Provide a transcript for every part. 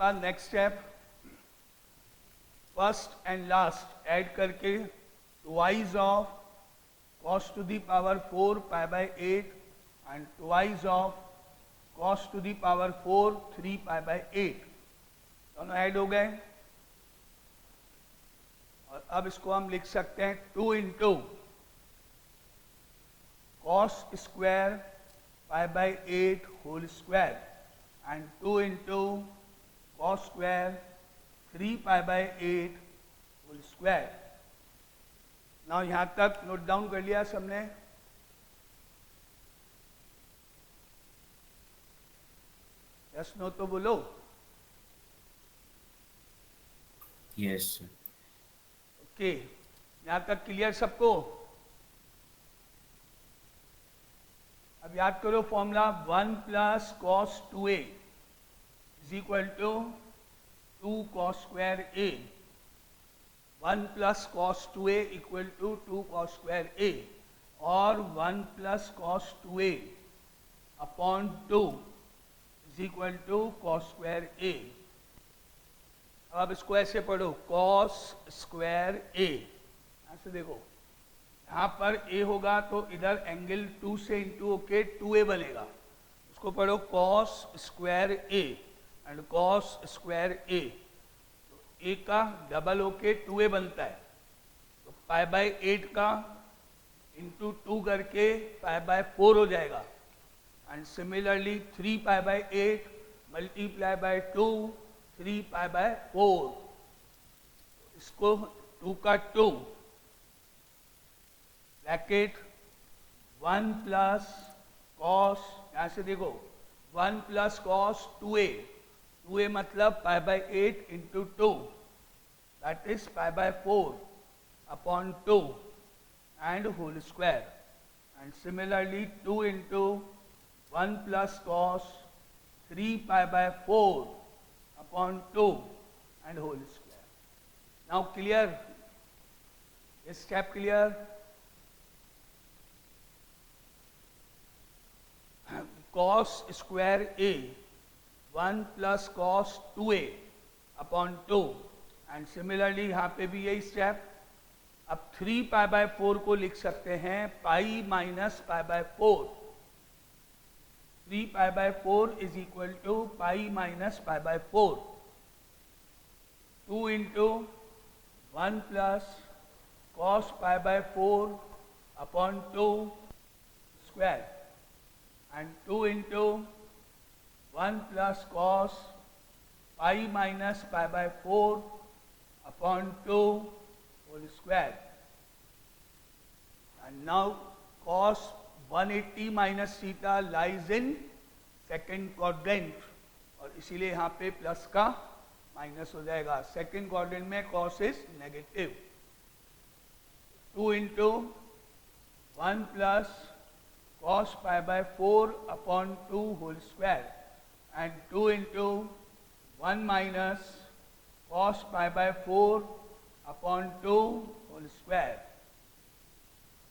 बाद next step, first and last add करके twice of cos to the power 4 pi by 8 and twice of cos to the power 4 3 pi by 8 दोनों add हो गए। और अब इसको हम लिख सकते हैं 2 into cos square pi by 8 whole square and 2 into cos square 3 pi by 8 whole square. Now यहां तक नोट डाउन कर लिया सबने? यस नो तो बोलो। Yes sir. ओके, यहां तक क्लियर सबको? अब याद करो formula 1 plus cos 2a is equal to 2 cos square a। 1 plus cos 2a equal to 2 cos square a और 1 plus cos 2a upon 2 is equal to cos square a। अब इसको ऐसे पढ़ो, कॉस स्क्वायर a। ऐसे देखो, यहाँ पर a होगा तो इधर एंगल 2 से इंटू होके 2a बनेगा। उसको पढ़ो cos square a and cos square a। ए का डबल होके 2a बनता है, तो पाई बाई 8 का इंटू 2 करके पाई बाई 4 हो जाएगा। And similarly 3 pi by 8 multiply by 2 3 pi by 4। इसको 2 का 2 ब्रैकेट 1 प्लस कॉस, यहाँ से देखो 1 प्लस कॉस 2a, 2a मतलब pi by 8 into 2 that is pi by 4 upon 2 and whole square. And similarly 2 into 1 plus cos 3 pi by 4 upon 2 and whole square. Now clear? ये step clear? Cos square a 1 plus cos 2a upon 2 and similarly यहाँ पे भी यही step. अब 3 pi by 4 को लिख सकते हैं pi minus pi by 4। 3 pi by 4 is equal to pi minus pi by 4। 2 into 1 plus cos pi by 4 upon 2 square and 2 into 1 plus cos pi minus pi by 4 upon 2 whole square. And now cos 180 minus theta lies in second quadrant, और इसीलिए यहाँ पे plus का minus हो जाएगा। Second quadrant में cos is negative. 2 into 1 plus cos pi by 4 upon 2 whole square and 2 into 1 minus cos pi by 4 upon 2 whole square।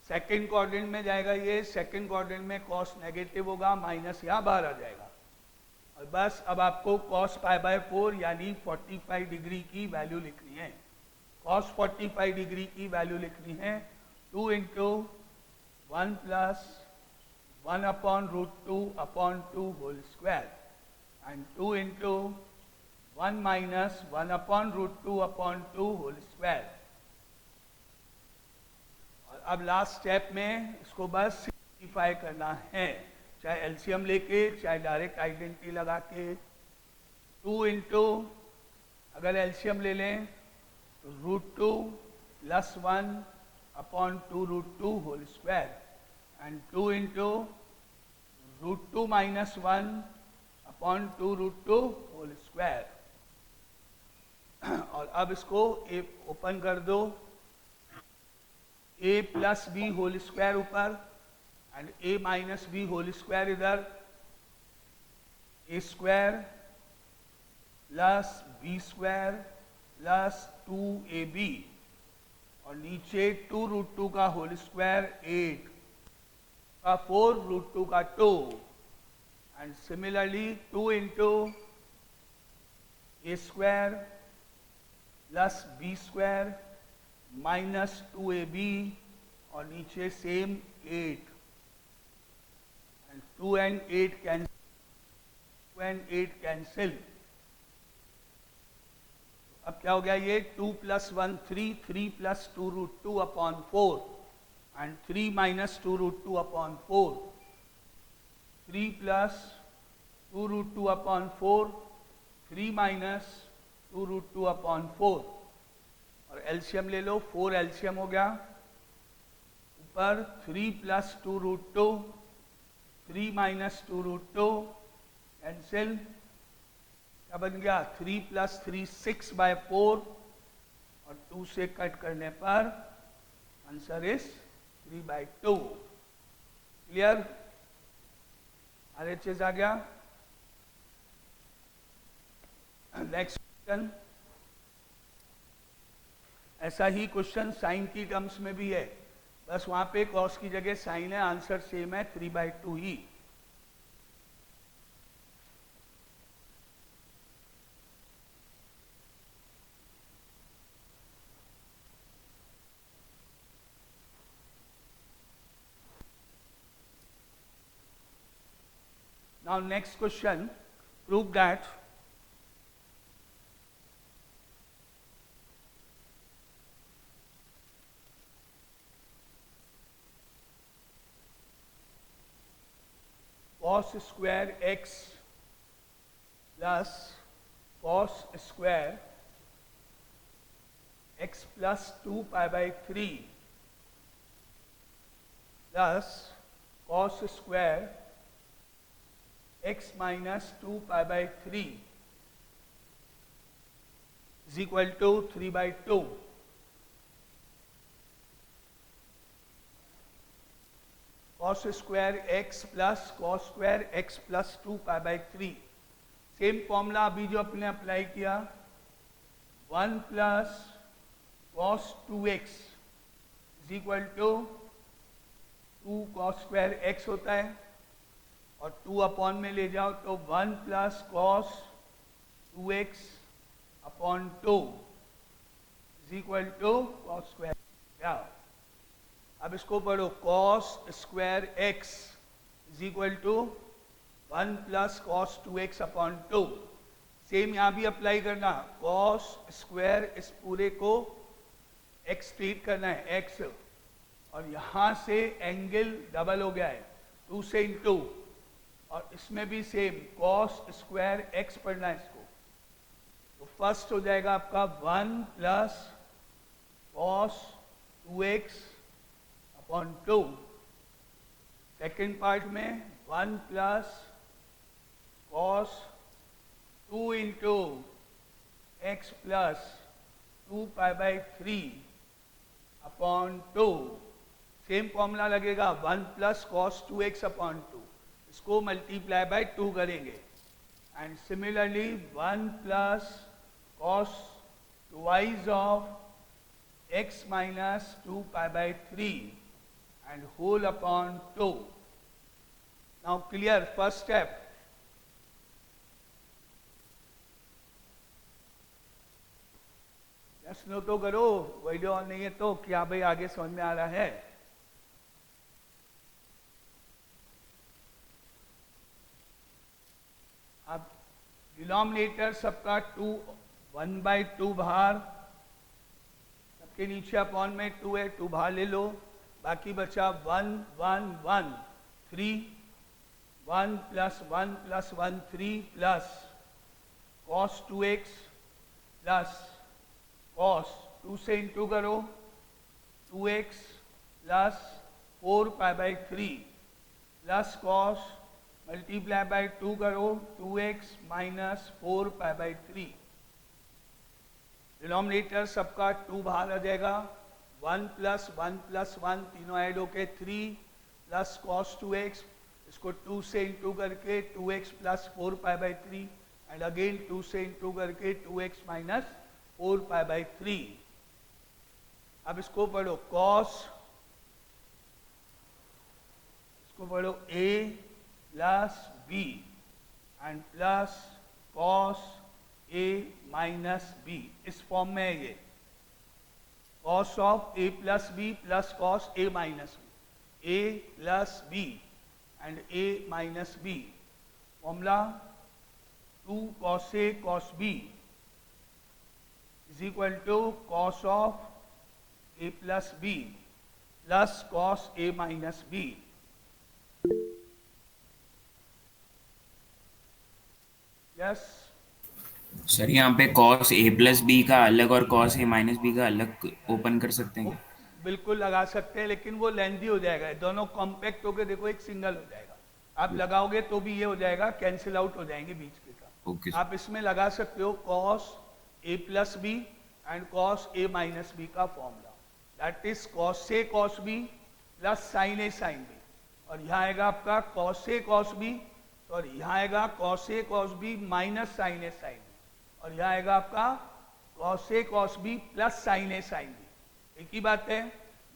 Second quadrant में जाएगा ये, सेकेंड क्वाड्रेंट में cos नेगेटिव होगा, माइनस यहाँ बाहर आ जाएगा। और बस अब आपको cos pi by 4 यानी 45 डिग्री की वैल्यू लिखनी है। cos 45 डिग्री की वैल्यू लिखनी है 2 into 1 plus 1 upon root 2 upon 2 whole square and 2 into 1 minus 1 upon root 2 upon 2 whole square। और अब लास्ट स्टेप में इसको बस सिंप्लीफाई करना है, चाहे एलसीएम लेके चाहे डायरेक्ट आइडेंटिटी लगा के। 2 इंटू अगर एलसीएम ले लें तो root 2 plus 1 upon 2 root 2 whole square and 2 into root 2 minus 1 upon 2 root 2 whole square। और अब इसको a ओपन कर दो, a plus b whole square ऊपर and a minus b whole square इधर, a square plus b square plus 2ab और नीचे 2 root 2 का होल स्क्वायर 8 का 4 रूट 2 का 2 and similarly 2 into a square plus b square minus 2ab और नीचे same 8 and 2 and 8 cancel. अब क्या हो गया ये 2 + 1 3 3 + 2√2 upon 4 and 3 - 2√2 upon 4 3 + 2√2 upon 4 3 - 2√2 upon 4 और एलसीएम ले लो 4 एलसीएम हो गया ऊपर 3 + 2√2 3 - 2√2 कैंसिल क्या बन गया 3 + 3 6/4 और 2 से कट करने पर आंसर इज 3/2। क्लियर? RHS आ गया। नेक्स्ट क्वेश्चन, ऐसा ही क्वेश्चन साइन की टर्म्स में भी है, बस वहां पे कॉस की जगह साइन है, आंसर सेम है 3/2 ही। Now next question, prove that cos square x plus cos square x plus 2π/3 plus cos square x minus 2π/3 is equal to 3/2। cos square x plus cos square x plus 2π/3 same formula अभी जो अपने apply किया 1 plus cos 2x is equal to 2 cos square x होता है और 2 upon में ले जाओ तो 1 plus cos 2x upon 2 is equal to cos square। क्या अब इसको पढ़ो cos square x is equal to 1 plus cos 2x upon 2। Same यहाँ भी अप्लाई करना, cos स्क्वायर इस पूरे को x ट्रीट करना है x और यहाँ से एंगल डबल हो गया है 2 से इंटू और इसमें भी सेम cos स्क्वायर x पढ़ना है इसको। तो फर्स्ट हो जाएगा आपका 1 plus cos 2x upon 2। Second part में 1 plus cos 2 into x plus 2π/3 upon 2। Same formula लगेगा 1 plus cos 2x अपॉन 2, इसको मल्टीप्लाई बाय 2 करेंगे and similarly 1 plus cos twice of x minus 2π/3 and whole upon 2। now clear first step। Yes no तो करो, video on नहीं है तो क्या भाई आगे समझ में आ रहा है? अब डिनोमिनेटर सबका 1/2 बाहर, सबके नीचे अपॉन में 2 है, 2 बाहर ले लो, बाकी बचा 1 1 1 3 1 plus 1 plus 1 3 plus cos 2x plus cos 2 से इंटू करो 2x plus 4π/3 plus cos multiply by 2 करो 2x minus 4π/3। डिनोमिनेटर सबका 2 बाहर आ जाएगा, 1 plus 1 plus 1 तीनों ऐड होके 3 plus cos 2x, इसको 2 से इंटू करके 2x plus 4π/3 एंड अगेन 2 से इंटू करके 2x minus 4π/3। अब इसको पढ़ो cos, इसको पढ़ो a plus b and plus cos a minus b, इस फॉर्म में है ये, cos of a plus b plus cos a minus b, a plus b and a minus b, formula 2 cos A cos B is equal to cos of A plus B plus cos A minus B. Yes. Sir यहाँ पे cos A plus B का अलग और cos a minus B का अलग open कर सकते हैं क्या? बिल्कुल लगा सकते हैं, लेकिन वो लेंथी हो जाएगा, दोनों कॉम्पैक्ट होके देखो एक सिंगल हो जाएगा, आप लगाओगे तो भी ये हो जाएगा, कैंसिल आउट हो जाएंगे बीच के का। ओके आप इसमें लगा सकते हो cos A plus B and cos A minus B का formula, that is cos A cos B plus sin A sin B, और यहाँ आएगा आपका cos A cos B, और यहाँ आएगा cos A cos B minus sin A sin B, और यहाँ आएगा आपका cos A cos B plus sin A sin B। एक ही बात है,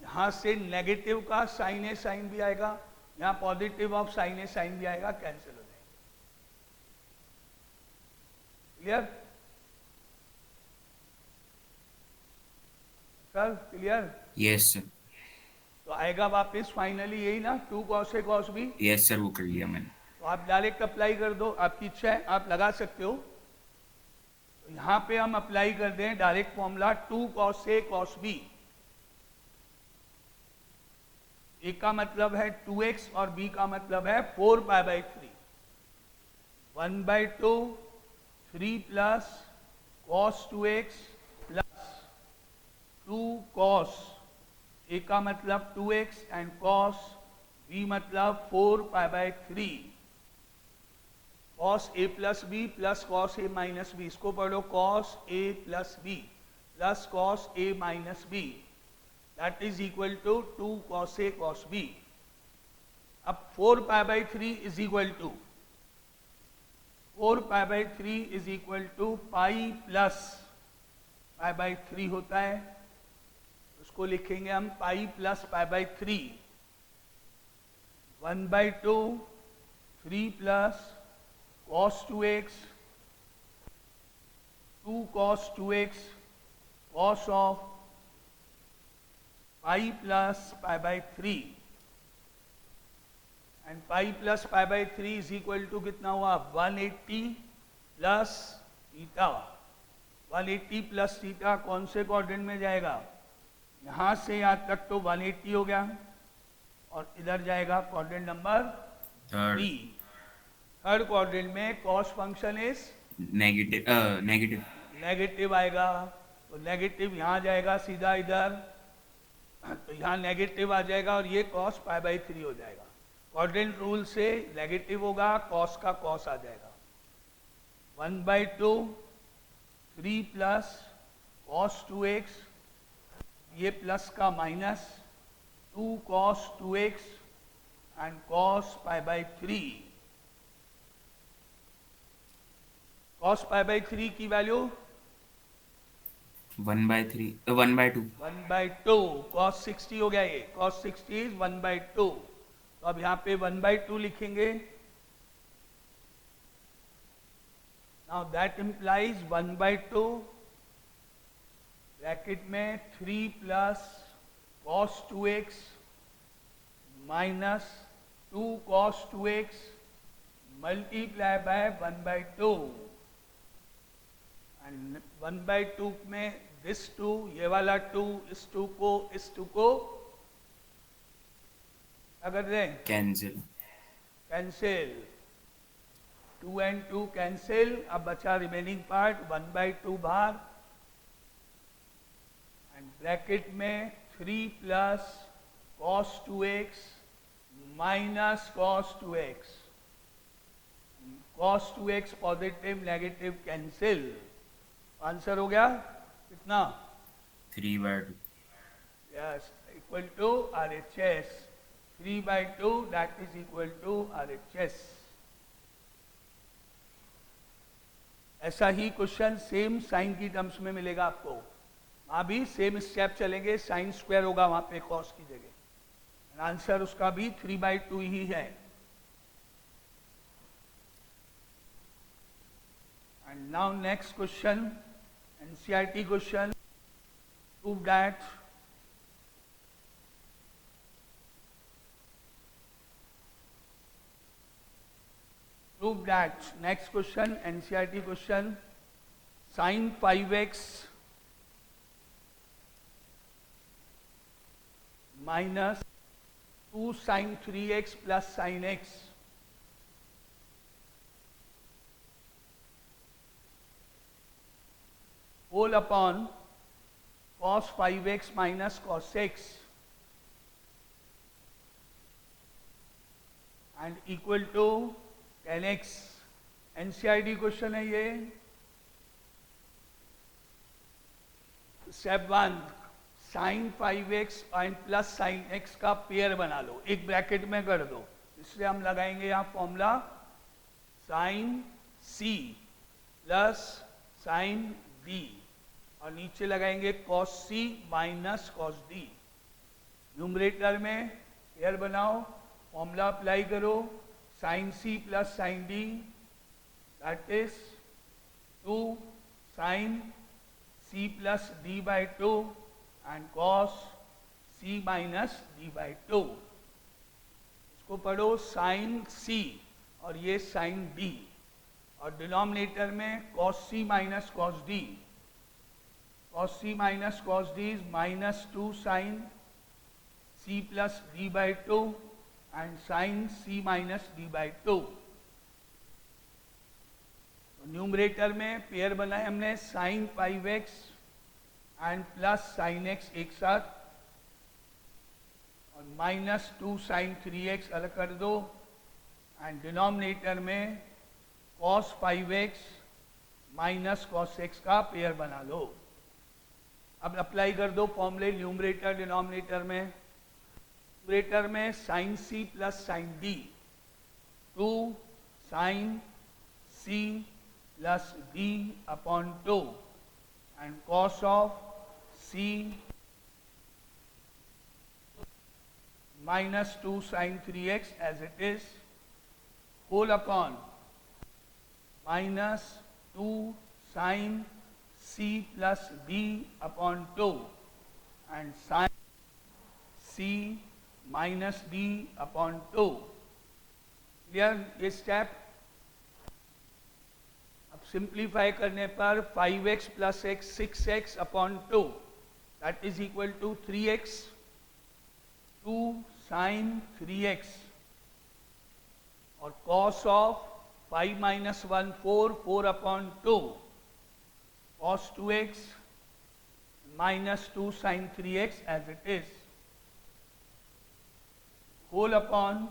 यहाँ से नेगेटिव का sin A sin B आएगा, यहाँ positive of sin A sin B आएगा, कैंसिल हो जाएगा। Clear sir? Clear? Yes sir. तो आएगा वापस फाइनली यही ना, 2 cos A cos B। Yes sir, वो कर लिया मैंने। तो आप डायरेक्ट अप्लाई कर दो, आपकी इच्छा है, आप लगा सकते हो। तो यहाँ पे हम अप्लाई कर दें direct formula 2 cos A cos B। ए का मतलब है 2x और बी का मतलब है 4π/3, 1/2 3 plus cos 2x plus 2 cos ए का मतलब 2x एंड cos b मतलब 4π/3, cos a plus b plus cos a minus b, इसको पढ़ो cos a plus b plus cos a minus b, that is equal to 2 cos A cos B। अब 4π/3 is equal to 4π/3 is equal to pi plus π/3 होता है, उसको लिखेंगे हम pi plus π/3, 1/2 3 plus cos 2x 2 cos 2x cos of pi plus π/3 and pi plus π/3 is equal to कितना हुआ, 180 plus theta. 180 plus theta कौन से क्वाड्रेंट में जाएगा, यहाँ से यहाँ तक तो 180 हो गया, और इधर जाएगा क्वाड्रेंट नंबर 3। थर्ड क्वाड्रेंट में कॉस फंक्शन इज नेगेटिव आएगा, तो नेगेटिव यहाँ जाएगा सीधा इधर, तो यहाँ नेगेटिव आ जाएगा और ये cos π/3 हो जाएगा। क्वाड्रेंट रूल से नेगेटिव होगा, cos का cos आ जाएगा, 1/2 3 प्लस cos 2x, ये प्लस का minus 2 cos 2x and cos π/3। cos π/3 की वैल्यू 1/3 1/2 1/2, cos 60 हो गया, ये cos 60 is 1/2, तो अब यहाँ पे 1/2 लिखेंगे। नाउ दैट इम्प्लाइज 1/2 ब्रैकेट में 3 plus cos 2x minus 2 cos 2x multiply by 1/2, and 1/2 में दिस 2, ये वाला 2, इस 2 को अगर दें कैंसिल, 2 and 2 कैंसिल, अब बचा रिमेनिंग पार्ट 1/2 बाहर, एंड ब्रैकेट में 3 plus cos 2x minus cos 2x, cos 2x positive negative cancel, answer हो गया कितना, 3/2। Yes, equal to RHS, 3/2 that is equal to RHS। ऐसा ही क्वेश्चन सेम साइन की टर्म्स में मिलेगा आपको, वहां भी सेम स्टेप चलेंगे, साइन स्क्वायर होगा वहां पे कॉस की जगह, आंसर उसका भी 3/2 ही है। And now next question, NCERT question. Prove that next question, NCERT question, sin 5x minus 2 sin 3x plus sin x whole upon cos 5x minus cos x and equal to tan x. NCERT question है ये. Step 1, sine 5x and plus sine x का pair बना लो, एक bracket में कर दो. इसलिए हम लगाएंगे यहाँ formula sine c plus sine d और नीचे लगाएंगे cos c minus cos d. Numerator में पेयर बनाओ, फॉर्मूला अप्लाई करो, sine c plus sine d, that is 2 sine c plus d by 2 and cos c minus d by 2. इसको पढ़ो sine c और ये साइन d और denominator में cos c minus cos d. cos c minus cos d is minus 2 sine c plus d by 2 and sine c minus d by 2. Numerator में pair बनाए हमने sine 5x and plus sine x एक साथ और minus 2 sine 3x अलग कर दो and denominator में cos 5x minus cos x का पेयर बना लो. अब अप्लाई कर दो फॉर्मूले न्यूमरेटर डिनोमिनेटर में. न्यूमरेटर में sine c plus sine d, 2 sine c plus d upon 2 and cos of c minus 2 sin 3x as it is whole upon minus 2 sin c plus d upon 2 and sin c minus d upon 2. Clear ये स्टेप. Simplify करने पर 5x plus x 6x upon 2 that is equal to 3x 2 sine 3x और cos of 5 minus 1 4 4 upon 2 cos 2x minus 2 sine 3x as it is whole upon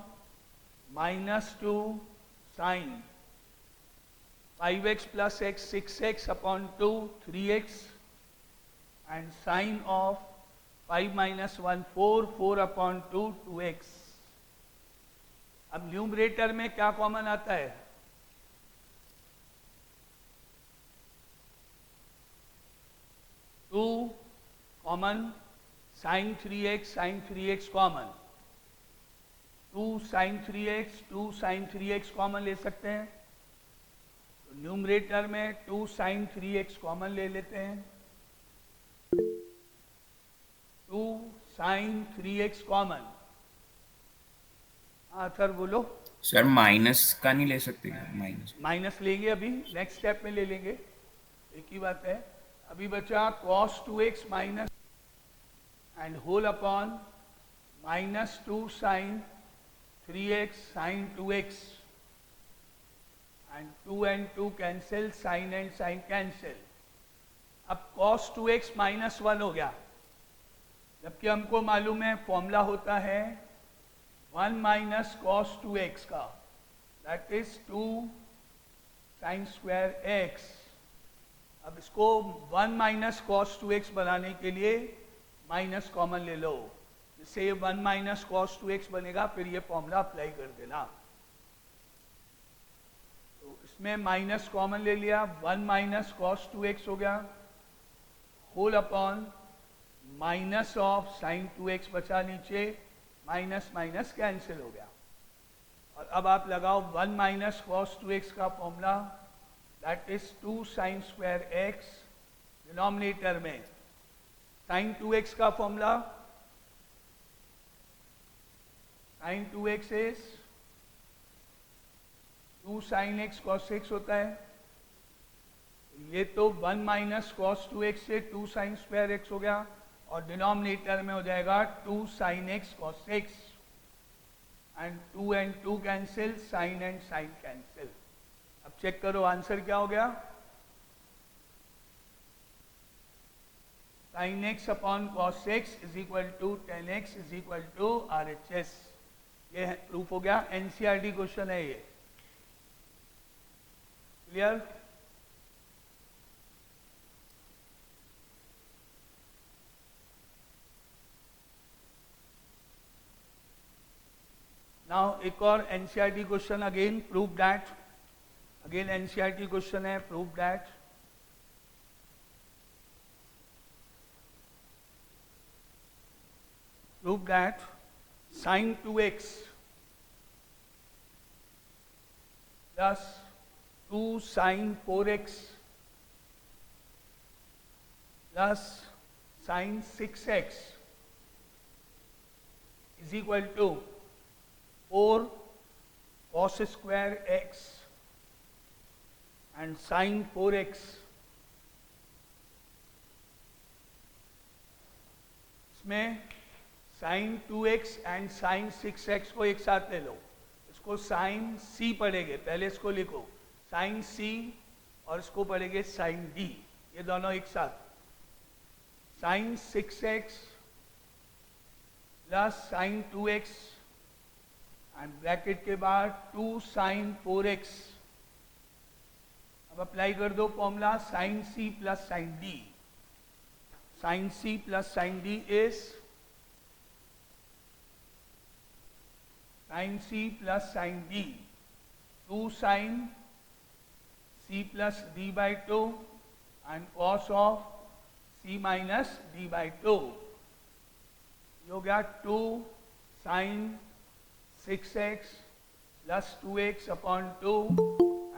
minus 2 sine 5x plus x 6x upon 2 3x and sine of 5 minus 1 4 4 upon 2 2x. अब numerator में क्या common आता है? 2 common, sin 3x common, 2 sin 3x common ले सकते हैं. Numerator में 2 sin 3x common ले लेते हैं. 2 sin 3x कॉमन. हाँ सर बोलो. सर माइनस का नहीं ले सकते? माइनस लेंगे अभी, नेक्स्ट स्टेप में ले लेंगे, एक ही बात है. अभी बचा cos 2x minus and whole upon minus 2 sin 3x sin 2x and 2 and 2 cancel, sin and sin cancel. अब cos 2x माइनस 1 हो गया, जबकि हमको मालूम है फॉर्मूला होता है 1 माइनस cos 2x का, that is 2 sin square x. अब इसको 1 माइनस cos 2x बनाने के लिए माइनस कॉमन ले लो, जिससे ये 1 माइनस cos 2x बनेगा. फिर ये फॉर्मूला अप्लाई कर देना. इसमें माइनस कॉमन ले लिया, 1 माइनस cos 2x हो गया, whole upon minus of sine 2x बचा नीचे, माइनस माइनस कैंसिल हो गया. और अब आप लगाओ 1 माइनस cos 2x का formula that is 2 sine square x, denominator में साइन 2x का formula, sine 2x is 2 sine x cos x होता है, ये तो 1 माइनस कॉस 2x से 2 साइन स्क्वायर एक्स हो गया, और डिनोमिनेटर में हो जाएगा 2 sine x cos x, and 2 cancel, sine and sine cancel. अब चेक करो आंसर क्या हो गया, sine x upon cos x is equal to tan x is equal to RHS। ये प्रूफ हो गया, NCERT क्वेश्चन है ये। क्लियर? नाउ एक और NCERT question, again prove that, again NCERT question है, prove that. Prove that sin 2x plus 2 sin 4x plus sin 6x is equal to 4 cos square x and sin 4x। इसमें sign 2x and sign 6x को एक साथ ले लो, इसको sign c पढ़ेंगे, पहले इसको लिखो साइन c, और इसको पढ़ेंगे साइन d, ये दोनों एक साथ, sine 6x plus sine 2x and bracket के बाद 2 साइन 4x। अब अप्लाई कर दो formula, sine c plus sine d, sine c plus sine d is sine c plus sine d, 2 sine c plus d by 2 and cos of c minus d by 2। ये हो गया 2 sine 6x plus 2x upon 2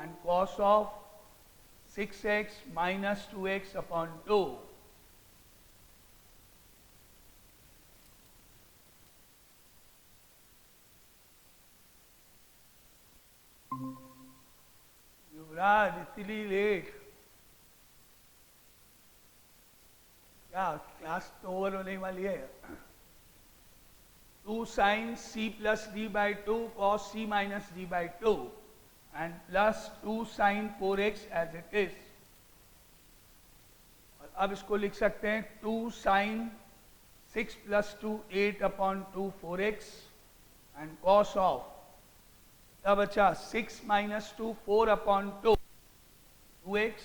and cos of 6x minus 2x upon 2। युवराज इतनी late, क्या class तो over होने वाली है। 2 sine c plus d by 2 cos c minus d by 2 and plus 2 sine 4x as it is. और अब इसको लिख सकते हैं 2 sine 6 plus 2 8 upon 2 4x and cos of, तब अच्छा 6 minus 2 4 upon 2 2x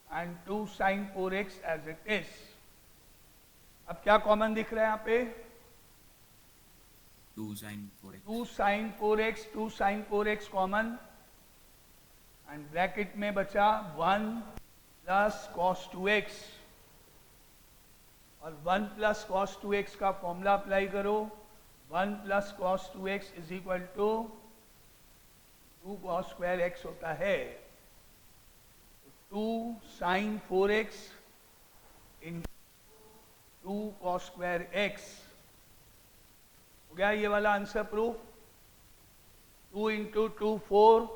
and 2 sine 4x as it is. अब क्या कॉमन दिख रहा है यहाँ पे, 2 sin 4x, 2 sine 4x, 2 sine 4x common, and bracket में बचा 1 प्लस कॉस 2x, और 1 प्लस कॉस 2x का फॉर्मूला अप्लाई करो, 1 plus cos 2x is equal to 2 cos square x होता है। 2 sine 4x in 2 cos square x हो गया ये वाला answer proof. 2 into 2 4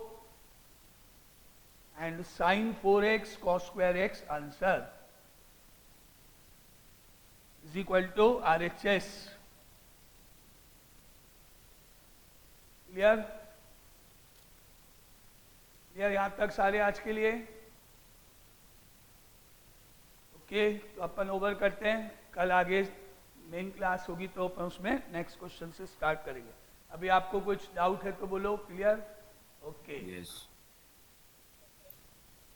and sine 4x cos square x answer is equal to RHS। Clear? Clear यहां तक सारे आज के लिए? ओके, तो अपन ओवर करते हैं, कल आगे मेन क्लास होगी तो अपन उसमें नेक्स्ट क्वेश्चन से स्टार्ट करेंगे। अभी आपको कुछ डाउट है तो बोलो। क्लियर? ओके। yes।